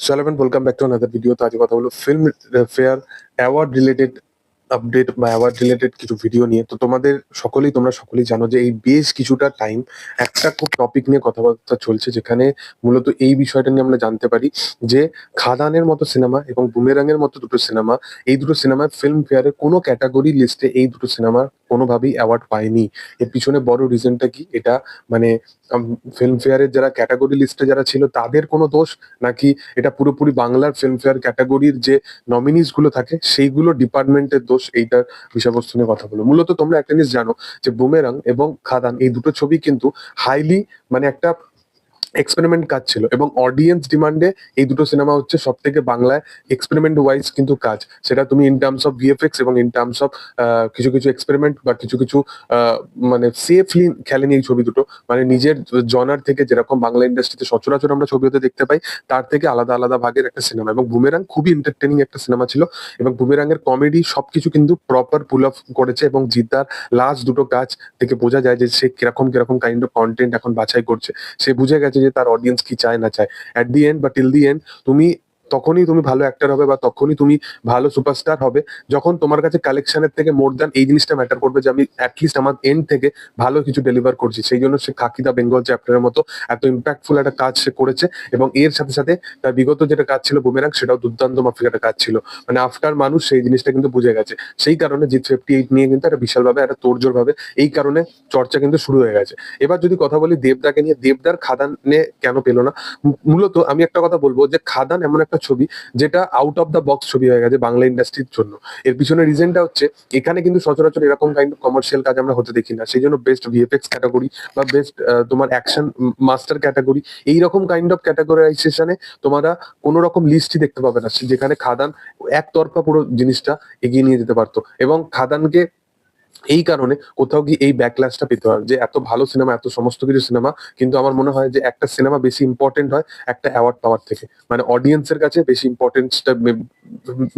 So hello and welcome back to another video. তো আজকে কথা বলবো film fair award related update বা অ্যাওয়ার্ড রিলেটেড কিছু ভিডিও নিয়ে। তো তোমরা সকলেই জানো যে এই বেশ কিছুটা টাইম একটা খুব টপিক নিয়ে কথাবার্তা চলছে, যেখানে মূলত এই বিষয়টা নিয়ে আমরা জানতে পারি যে খাদানের মতো সিনেমা এবং বুমেরাং এর মতো দুটো সিনেমা, এই দুটো সিনেমা ফিল্ম ফেয়ারের কোনো ক্যাটাগরি লিস্টে এই দুটো সিনেমা কোনোভাবেই অ্যাওয়ার্ড পায়নি। এর পিছনে বড় রিজনটা কি? এটা মানে ফিল্ম ফেয়ারের যারা ক্যাটাগরি লিস্টে যারা ছিল তাদের কোনো দোষ, নাকি এটা পুরোপুরি বাংলার ফিল্মফেয়ার ক্যাটাগরির যে নমিনিস গুলো থাকে সেইগুলো ডিপার্টমেন্টের দোষ? এইটার বিষয়বস্তু নিয়ে কথা বলো। মূলত তোমরা একটা জিনিস জানো যে বুমেরাং এবং খাদান এই দুটো ছবি কিন্তু হাইলি একটা এক্সপেরিমেন্ট কাজ ছিল, এবং অডিয়েন্স ডিমান্ডে এই দুটো সিনেমা হচ্ছে সব থেকে বাংলায় এক্সপেরিমেন্ট ওয়াইজ কিন্তু কাজ। সেটা তুমি ইন টার্মস অফ ভিএফএক্স এবং ইন টার্মস অফ কিছু কিছু এক্সপেরিমেন্ট বা কিছু কিছু মানে সেফলি খেলেনি এই ছবি দুটো। মানে নিজের জনার থেকে যেরকম বাংলা ইন্ডাস্ট্রিতে সচরাচর আমরা ছবি হতে দেখতে পাই, তার থেকে আলাদা আলাদা ভাগের একটা সিনেমা। এবং বুমেরাং খুবই এন্টারটেনিং একটা সিনেমা ছিল, এবং বুমেরাং এর কমেডি সবকিছু কিন্তু প্রপার পুল অফ করেছে। এবং জিদ্দার লাস্ট দুটো কাজ থেকে বোঝা যায় যে সে কিরকম কিরকম কাইন্ড অফ কন্টেন্ট এখন বাছাই করছে। সে বুঝে গেছে যে তার অডিয়েন্স কি চায় না চায়। অ্যাট দি এন্ড বা টিল দি এন্ড তখনই তুমি ভালো অ্যাক্টর হবে বা তখনই তুমি ভালো সুপারস্টার হবে যখন তোমার কাছে কালেকশনের থেকে মোর দ্যান এই জিনিসটা ম্যাটার করবে যে আমি অ্যাটলিস্ট আমার এন্ড থেকে ভালো কিছু ডেলিভার করছি। সেই জন্য সে খাকি দা বেঙ্গল চ্যাপ্টারের মতো এত ইম্প্যাক্টফুল একটা কাজ সে করেছে। এবং এর সাথে সাথে তার বিগত যেটা কাজ ছিল বুমেরাং, সেটাও দুর্দান্ত মাফিক একটা কাজ ছিল। মানে আফটার মানুষ সেই জিনিসটা কিন্তু বুঝে গেছে। সেই কারণে জিৎ 58 নিয়ে কিন্তু একটা বিশালভাবে একটা তোড়জোড় ভাবে এই কারণে চর্চা কিন্তু শুরু হয়ে গেছে। এবার যদি কথা বলি দেবদাকে নিয়ে, দেবদার খাদানে কেন পেলো না? মূলত আমি একটা কথা বলবো যে খাদান এমন একটা ছবি যেটা আউট অফ দ্য বক্স ছবি হয়ে গেছে বাংলা ইন্ডাস্ট্রির জন্য। এর পিছনে রিজনটা হচ্ছে এখানে কিন্তু সচরাচর এরকম কাইন্ড অফ কমার্শিয়াল কাজ আমরা হতে দেখি না। সেই জন্য বেস্ট ভিএফএক্স ক্যাটাগরি বা বেস্ট তোমার অ্যাকশন মাস্টার ক্যাটাগরি, এইরকম কাইন্ড অফ ক্যাটাগরাইজেশনে তোমরা কোনো রকম লিস্টই দেখতে পাবে না, যেখানে খাদান একতরফা পুরো জিনিসটা এগিয়ে নিয়ে যেতে পারতো। এবং খাদানকে এই কারণে কোথাও গিয়ে এই ব্যাকল্যাশটা পেতে হয় যে এত ভালো সিনেমা, এত সমস্ত কিছু সিনেমা, কিন্তু আমার মনে হয় যে একটা সিনেমা বেশি ইম্পর্টেন্ট হয় একটা অ্যাওয়ার্ড পাওয়ার থেকে। মানে অডিয়েন্সের কাছে বেশি ইম্পর্টেন্সটা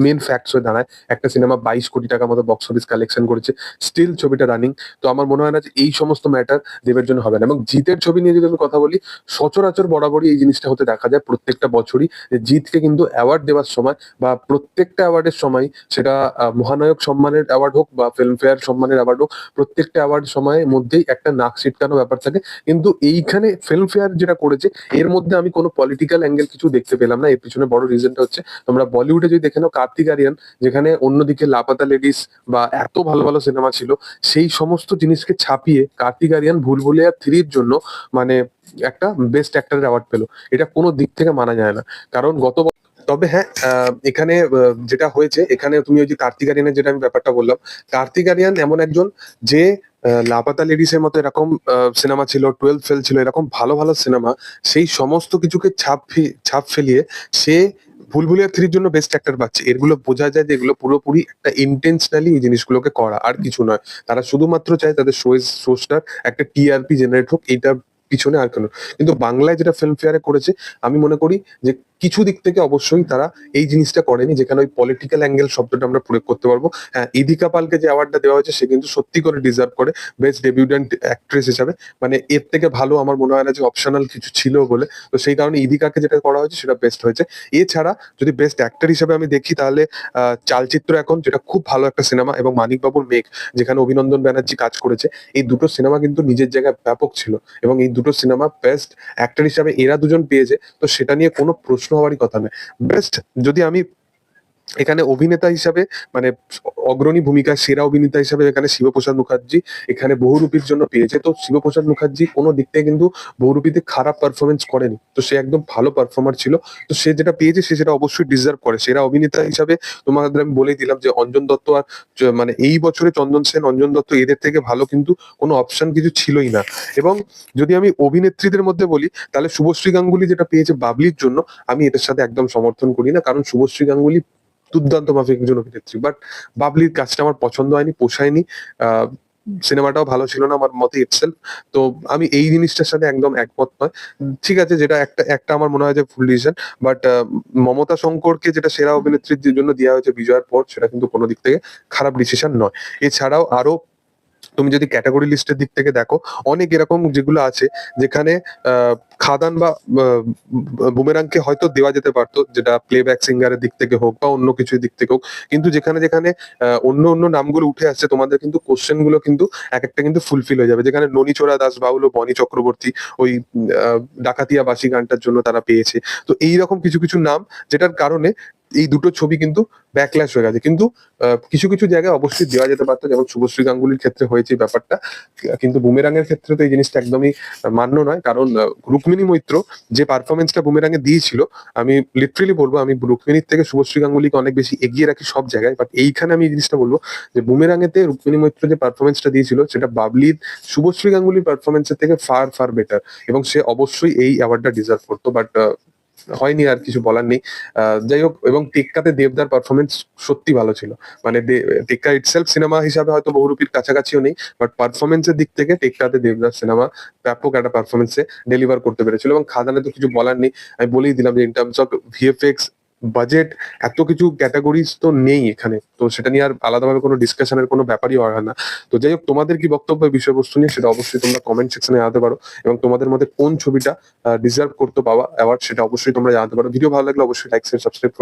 মেন ফ্যাক্টস হয়ে দাঁড়ায়। একটা সিনেমা 22 কোটি টাকার মতো বক্স অফিস কালেকশন করেছে, স্টিল ছবিটা রানিং। তো আমার মনে হয় না যে এই সমস্ত ম্যাটার দেবের জন্য হবে না। এবং জিতের ছবি নিয়ে যদি আমি কথা বলি, সচরাচর বরাবরই এই জিনিসটা হতে দেখা যায় প্রত্যেকটা বছরই, যে জিতকে কিন্তু অ্যাওয়ার্ড দেওয়ার সময় বা প্রত্যেকটা অ্যাওয়ার্ডের সময়, সেটা মহানায়ক সম্মানের অ্যাওয়ার্ড হোক বা ফিল্মফেয়ার সম্মানের অ্যাওয়ার্ড হোক, প্রত্যেকটা অ্যাওয়ার্ড সময়ের মধ্যেই একটা নাক ছিটকানো ব্যাপার থাকে। কিন্তু এইখানে ফিল্মফেয়ার যেটা করেছে, এর মধ্যে আমি কোনো পলিটিক্যাল অ্যাঙ্গেল কিছু দেখতে পেলাম না। এর পিছনে বড় রিজনটা হচ্ছে তোমরা বলিউডে যদি দেখে নাও কার্তিক আরিয়ান, যেখানে অন্যদিকে লাপাতা লেডিস বা এত ভালো ভালো সিনেমা ছিল, সেই সমস্ত জিনিসকে ছাপিয়ে কার্তিক আরিয়ান ভুলভুলাইয়া 3-র জন্য মানে একটা বেস্ট অ্যাক্টরের অ্যাওয়ার্ড পেলো। এটা কোনো দিক থেকে মানা যায় না। কারণ তবে হ্যাঁ, এখানে যেটা হয়েছে, এখানে তুমি ওই যে কার্তিক আরিয়ানের যেটা আমি ব্যাপারটা বললাম, কার্তিক আরিয়ান এমন একজন যে লাপাতা লেডিসের মতো এরকম সিনেমা ছিল, 12 ফেল ছিল, এরকম ভালো ভালো সিনেমা, সেই সমস্ত কিছুকে ছাপ ফেলিয়ে সে ভুলভুলিয়া 3-র জন্য বেস্ট অ্যাক্টর পাচ্ছে। এগুলো বোঝা যায় যে এগুলো পুরোপুরি একটা ইন্টেনশনালি এই জিনিসগুলোকে করা, আর কিছু নয়। তারা শুধুমাত্র চায় তাদের শোস্টার একটা টিআরপি জেনারেট হোক, এইটা পিছনে আর কেন। কিন্তু বাংলায় যেটা ফিল্ম ফেয়ারে করেছে, আমি মনে করি যে কিছু দিক থেকে অবশ্যই তারা এই জিনিসটা করেনি, যেখানে ওই পলিটিক্যাল অ্যাঙ্গেল শব্দটা আমরা প্রয়োগ করতে পারবো। হ্যাঁ, ইদিকা পালকে যে অ্যাওয়ার্ডটা দেওয়া হয়েছে সে কিন্তু সত্যি করে ডিজার্ভ করে বেস্ট ডেবিউটেন্ট অ্যাক্ট্রেস হিসাবে। মানে এর থেকে ভালো আমার মনে হয় না যে অপশনাল কিছু ছিল বলে। তো সেই কারণে ইদিকাকে যেটা করা হয়েছে সেটা বেস্ট হয়েছে। এছাড়া যদি বেস্ট অ্যাক্টর হিসেবে আমি দেখি, তাহলে চালচিত্র এখন, যেটা খুব ভালো একটা সিনেমা, এবং মানিক বাবুর মেঘ, যেখানে অভিনন্দন ব্যানার্জি কাজ করেছে, এই দুটো সিনেমা কিন্তু নিজের জায়গায় ব্যাপক ছিল। এবং এই দুটো সিনেমা বেস্ট অ্যাক্টর হিসাবে এরা দুজন পেয়েছে, তো সেটা নিয়ে কোনো প্রশ্ন হওয়ারই কথা নয়। বেস্ট যদি আমি এখানে অভিনেতা হিসাবে, মানে অগ্রণী ভূমিকা সেরা অভিনেতা হিসাবে এখানে শিবপ্রসাদ মুখার্জি এখানে বহুরূপীর জন্য পেয়েছে। তো শিবপ্রসাদ মুখার্জি কোনো দিক থেকে কিন্তু বহুরূপীতে খারাপ পারফরমেন্স করেনি, তো সে একদম ভালো পারফর্মার ছিল। তো সে যেটা পেয়েছে সে সেটা অবশ্যই ডিজার্ভ করে। সেরা অভিনেতা হিসাবে তোমাদের আমি বলেই দিলাম যে অঞ্জন দত্ত আর মানে এই বছরে চন্দন সেন, অঞ্জন দত্ত, এদের থেকে ভালো কিন্তু কোনো অপশন কিছু ছিলই না। এবং যদি আমি অভিনেত্রীদের মধ্যে বলি, তাহলে শুভশ্রী গাঙ্গুলি যেটা পেয়েছে বাবলির জন্য, আমি এটার সাথে একদম সমর্থন করি না। কারণ শুভশ্রী গাঙ্গুলি দুর্দান্ত মাফিক একজন অভিনেত্রী, বাট বাবলির কাজটা আমার পছন্দ হয়নি, পোষায়নি। আহ সিনেমাটাও ভালো ছিল না আমার মতে ইটসেলফ। তো আমি এই জিনিসটার সাথে একদম একমত নয়। ঠিক আছে, যেটা একটা একটা আমার মনে হয় যে ফুল ডিসিশন, বাট মমতা শঙ্করকে যেটা সেরা অভিনেত্রীর জন্য দেওয়া হয়েছে বিজয়ের পর, সেটা কিন্তু কোনো দিক থেকে খারাপ ডিসিশন নয়। এছাড়াও আরো তুমি যদি ক্যাটাগরি লিস্টের দিক থেকে দেখো, অনেক এরকম যেগুলো আছে যেখানে খাদান বা বুমেরাংকে হয়তো দেওয়া যেতে পারতো, যেটা প্লেব্যাক সিঙ্গারের দিক থেকে হোক বা অন্য কিছুর দিক থেকে হোক। কিন্তু যেখানে যেখানে অন্য অন্য নামগুলো উঠে আসছে, তোমাদের কিন্তু কোশ্চেন গুলো কিন্তু এক একটা কিন্তু ফুলফিল হয়ে যাবে। যেখানে ননীচোরা দাস বাউল ও বনি চক্রবর্তী ওই ডাকাতিয়া বাসি গানটার জন্য তারা পেয়েছে। তো এইরকম কিছু কিছু নাম, যেটার কারণে এই দুটো ছবি কিন্তু ব্যাকল্যাশ হয়ে গেছে। কিন্তু কিছু কিছু জায়গায় অবশ্যই দেওয়া যেতে পারতো, যেমন শুভশ্রী গাঙ্গুলির ক্ষেত্রে হয়েছে এই ব্যাপারটা। কিন্তু বুমেরাঙের ক্ষেত্রে তো এই জিনিসটা একদমই মান্য নয়, কারণ রুক্মিণী মৈত্র যে পারফরমেন্সটা বুমেরাঙে দিয়েছিল, আমি লিটারেলি বলবো, আমি রুক্মিণীর থেকে শুভশ্রী গাঙ্গুলিকে অনেক বেশি এগিয়ে রাখি সব জায়গায়। বাট এইখানে আমি এই জিনিসটা বলবো যে বুমেরাঙেতে রুক্মিণী মৈত্র যে পারফরমেন্সটা দিয়েছিল, সেটা বাবলির শুভশ্রী গাঙ্গুলির পারফরমেন্সের থেকে ফার ফার বেটার, এবং সে অবশ্যই এই অ্যাওয়ার্ডটা ডিজার্ভ করতো। বাট হয়নি, আর কিছু বলার নেই। যাই হোক, এবং টেক্কাতে দেবদার পারফরমেন্স সত্যি ভালো ছিল। মানে টেক্কা ইটসেলফ সিনেমা হিসাবে হয়তো বহুরূপীর কাছাকাছিও নেই, বাট পারফরমেন্সের দিক থেকে টেক্কাতে দেবদার সিনেমা ব্যাপক একটা পারফরমেন্সে ডেলিভার করতে পেরেছিল। এবং খাদানে তো কিছু বলার নেই, আমি বলেই দিলাম যে in terms of VFX, budget, এত কিছু ক্যাটাগরিজ তো নেই এখানে, তো সেটা নিয়ে আর আলাদাভাবে কোনো ডিসকাশনের কোনো ব্যাপারই হয় না। তো যাই হোক, তোমাদের কি বক্তব্য এই বিষয়বস্তু নিয়ে, সেটা অবশ্যই তোমরা কমেন্ট সেকশনে জানাতে পারো, এবং তোমাদের মধ্যে কোন ছবিটা ডিজার্ভ করতে পাওয়া অ্যাওয়ার্ড, সেটা অবশ্যই তোমরা জানাতে পারো। ভিডিও ভালো লাগলে অবশ্যই লাইক শেয়ার সাবস্ক্রাইব করবে।